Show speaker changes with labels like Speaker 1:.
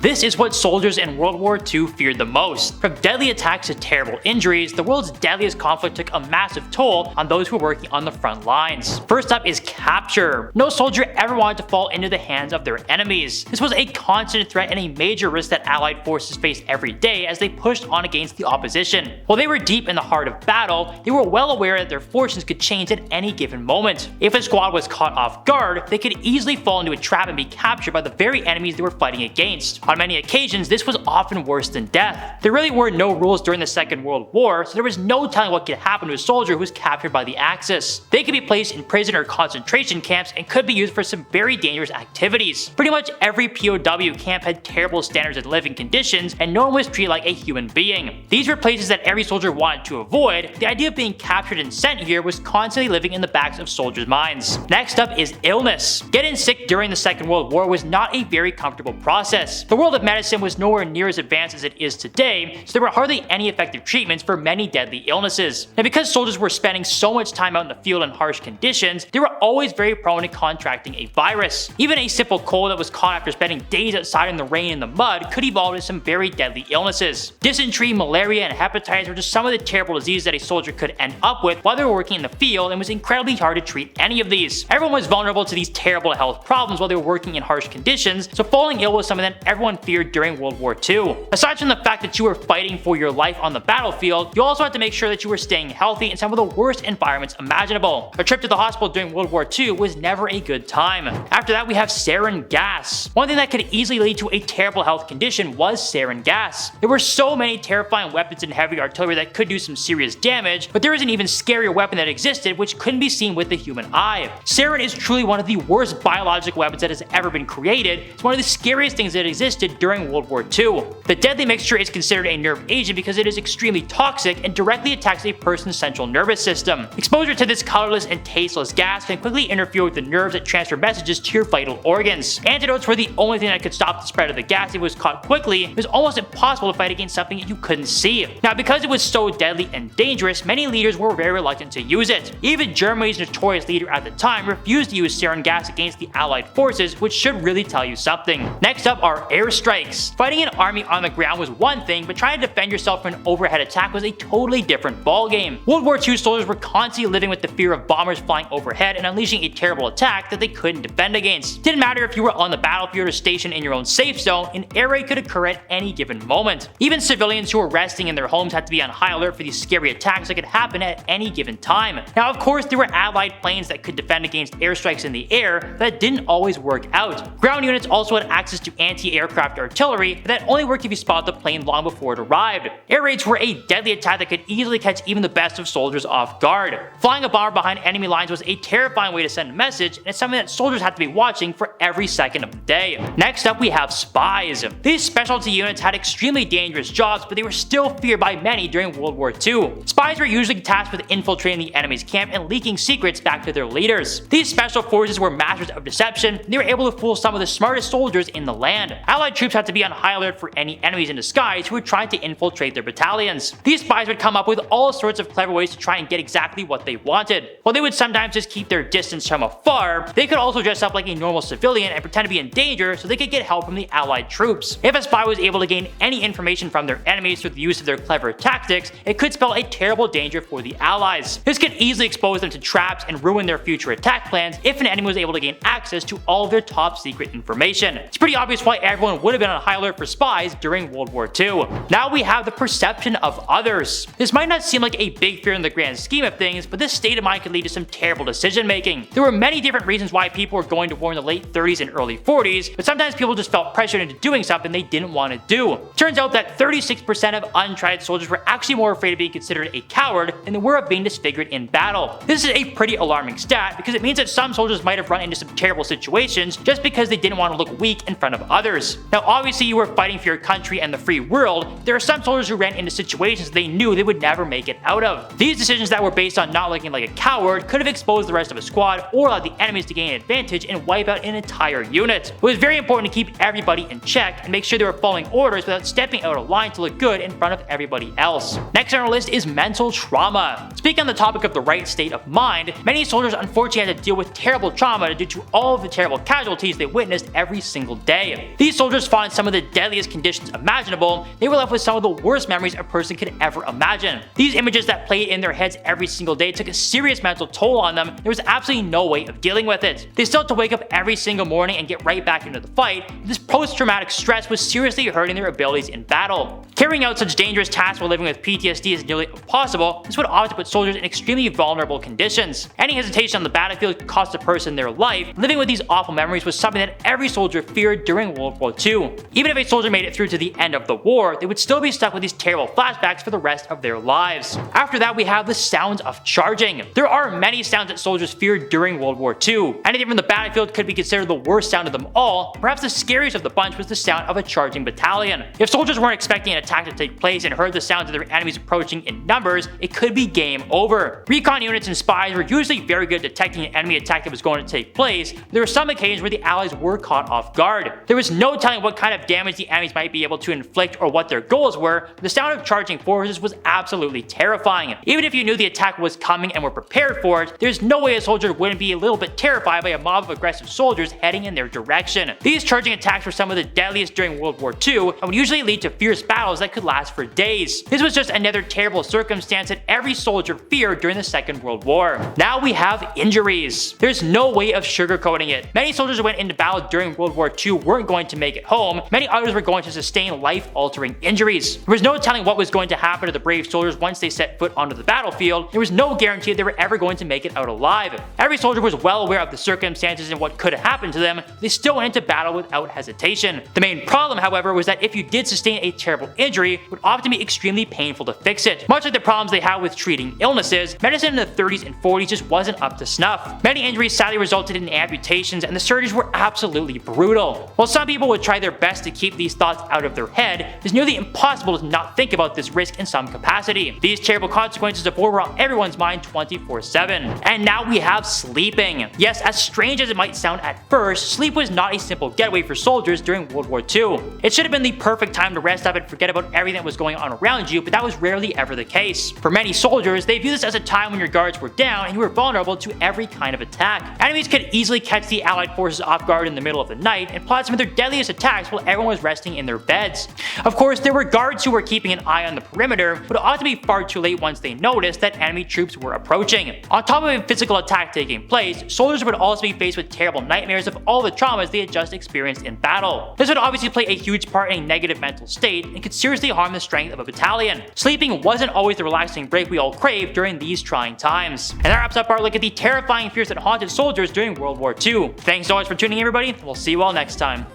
Speaker 1: This is what soldiers in World War II feared the most. From deadly attacks to terrible injuries, the world's deadliest conflict took a massive toll on those who were working on the front lines. First up is capture. No soldier ever wanted to fall into the hands of their enemies. This was a constant threat and a major risk that Allied forces faced every day as they pushed on against the opposition. While they were deep in the heart of battle, they were well aware that their fortunes could change at any given moment. If a squad was caught off guard, they could easily fall into a trap and be captured by the very enemies they were fighting against. On many occasions, this was often worse than death. There really were no rules during the Second World War, so there was no telling what could happen to a soldier who was captured by the Axis. They could be placed in prison or concentration camps and could be used for some very dangerous activities. Pretty much every POW camp had terrible standards of living conditions, and no one was treated like a human being. These were places that every soldier wanted to avoid. The idea of being captured and sent here was constantly living in the backs of soldiers' minds. Next up is illness. Getting sick during the Second World War was not a very comfortable process. The world of medicine was nowhere near as advanced as it is today, so there were hardly any effective treatments for many deadly illnesses. Now, because soldiers were spending so much time out in the field in harsh conditions, they were always very prone to contracting a virus. Even a simple cold that was caught after spending days outside in the rain and the mud could evolve into some very deadly illnesses. Dysentery, malaria, and hepatitis were just some of the terrible diseases that a soldier could end up with while they were working in the field, and it was incredibly hard to treat any of these. Everyone was vulnerable to these terrible health problems while they were working in harsh conditions, so falling ill was something that everyone feared during World War II. Aside from the fact that you were fighting for your life on the battlefield, you also had to make sure that you were staying healthy in some of the worst environments imaginable. A trip to the hospital during World War II was never a good time. After that, we have sarin gas. One thing that could easily lead to a terrible health condition was sarin gas. There were so many terrifying weapons and heavy artillery that could do some serious damage, but there is an even scarier weapon that existed which couldn't be seen with the human eye. Sarin is truly one of the worst biological weapons that has ever been created. It's one of the scariest things that existed during World War II. The deadly mixture is considered a nerve agent because it is extremely toxic and directly attacks a person's central nervous system. Exposure to this colorless and tasteless gas can quickly interfere with the nerves that transfer messages to your vital organs. Antidotes were the only thing that could stop the spread of the gas if it was caught quickly. It was almost impossible to fight against something you couldn't see. Now, because it was so deadly and dangerous, many leaders were very reluctant to use it. Even Germany's notorious leader at the time refused to use sarin gas against the Allied forces, which should really tell you something. Next up are airstrikes. Fighting an army on the ground was one thing, but trying to defend yourself from an overhead attack was a totally different ballgame. World War II soldiers were constantly living with the fear of bombers flying overhead and unleashing a terrible attack that they couldn't defend against. Didn't matter if you were on the battlefield or stationed in your own safe zone, an air raid could occur at any given moment. Even civilians who were resting in their homes had to be on high alert for these scary attacks that could happen at any given time. Now, of course, there were Allied planes that could defend against airstrikes in the air, but that didn't always work out. Ground units also had access to anti-aircraft artillery, but that only worked if you spotted the plane long before it arrived. Air raids were a deadly attack that could easily catch even the best of soldiers off guard. Flying a bomber behind enemy lines was a terrifying way to send a message, and it's something that soldiers had to be watching for every second of the day. Next up, we have spies. These specialty units had extremely dangerous jobs, but they were still feared by many during World War II. Spies were usually tasked with infiltrating the enemy's camp and leaking secrets back to their leaders. These special forces were masters of deception, and they were able to fool some of the smartest soldiers in the land. Allied troops had to be on high alert for any enemies in disguise who were trying to infiltrate their battalions. These spies would come up with all sorts of clever ways to try and get exactly what they wanted. While they would sometimes just keep their distance from afar, they could also dress up like a normal civilian and pretend to be in danger so they could get help from the Allied troops. If a spy was able to gain any information from their enemies through the use of their clever tactics, it could spell a terrible danger for the Allies. This could easily expose them to traps and ruin their future attack plans if an enemy was able to gain access to all of their top secret information. It's pretty obvious why everyone would have been on high alert for spies during World War II. Now we have the perception of others. This might not seem like a big fear in the grand scheme of things, but this state of mind could lead to some terrible decision making. There were many different reasons why people were going to war in the late 30s and early 40s, but sometimes people just felt pressured into doing something they didn't want to do. Turns out that 36% of untried soldiers were actually more afraid of being considered a coward than they were of being disfigured in battle. This is a pretty alarming stat because it means that some soldiers might have run into some terrible situations just because they didn't want to look weak in front of others. Now, obviously you were fighting for your country and the free world. There are some soldiers who ran into situations they knew they would never make it out of. These decisions that were based on not looking like a coward could have exposed the rest of a squad or allowed the enemies to gain an advantage and wipe out an entire unit. It was very important to keep everybody in check and make sure they were following orders without stepping out of line to look good in front of everybody else. Next on our list is mental trauma. Speaking on the topic of the right state of mind, many soldiers unfortunately had to deal with terrible trauma due to all of the terrible casualties they witnessed every single day. These soldiers soldiers fought in some of the deadliest conditions imaginable, they were left with some of the worst memories a person could ever imagine. These images that played in their heads every single day took a serious mental toll on them. There was absolutely no way of dealing with it. They still had to wake up every single morning and get right back into the fight. This post-traumatic stress was seriously hurting their abilities in battle. Carrying out such dangerous tasks while living with PTSD is nearly impossible. This would often put soldiers in extremely vulnerable conditions. Any hesitation on the battlefield could cost a person their life. Living with these awful memories was something that every soldier feared during World War II. Even if a soldier made it through to the end of the war, they would still be stuck with these terrible flashbacks for the rest of their lives. After that, we have the sounds of charging. There are many sounds that soldiers feared during World War II. Anything from the battlefield could be considered the worst sound of them all. Perhaps the scariest of the bunch was the sound of a charging battalion. If soldiers weren't expecting an attack to take place and heard the sounds of their enemies approaching in numbers, it could be game over. Recon units and spies were usually very good at detecting an enemy attack that was going to take place, but there were some occasions where the allies were caught off guard. There was no telling what kind of damage the enemies might be able to inflict or what their goals were. The sound of charging forces was absolutely terrifying. Even if you knew the attack was coming and were prepared for it, there's no way a soldier wouldn't be a little bit terrified by a mob of aggressive soldiers heading in their direction. These charging attacks were some of the deadliest during World War II and would usually lead to fierce battles that could last for days. This was just another terrible circumstance that every soldier feared during the Second World War. Now we have injuries. There's no way of sugarcoating it. Many soldiers who went into battle during World War II weren't going to make it home. Many others were going to sustain life-altering injuries. There was no telling what was going to happen to the brave soldiers once they set foot onto the battlefield. There was no guarantee they were ever going to make it out alive. Every soldier was well aware of the circumstances and what could have happened to them. They still went into battle without hesitation. The main problem, however, was that if you did sustain a terrible injury, it would often be extremely painful to fix it. Much like the problems they had with treating illnesses, medicine in the 30s and 40s just wasn't up to snuff. Many injuries sadly resulted in amputations, and the surgeries were absolutely brutal. While some people would try their best to keep these thoughts out of their head, it's nearly impossible to not think about this risk in some capacity. These terrible consequences of war were on everyone's mind 24/7. And now we have sleeping. Yes, as strange as it might sound at first, sleep was not a simple getaway for soldiers during World War II. It should have been the perfect time to rest up and forget about everything that was going on around you, but that was rarely ever the case. For many soldiers, they view this as a time when your guards were down and you were vulnerable to every kind of attack. Enemies could easily catch the Allied forces off guard in the middle of the night and plot some of their deadliest attacks while everyone was resting in their beds. Of course, there were guards who were keeping an eye on the perimeter, but it ought to be far too late once they noticed that enemy troops were approaching. On top of a physical attack taking place, soldiers would also be faced with terrible nightmares of all the traumas they had just experienced in battle. This would obviously play a huge part in a negative mental state and could seriously harm the strength of a battalion. Sleeping wasn't always the relaxing break we all craved during these trying times. And that wraps up our look at the terrifying fears that haunted soldiers during World War II. Thanks so much for tuning in, everybody, and we'll see you all next time.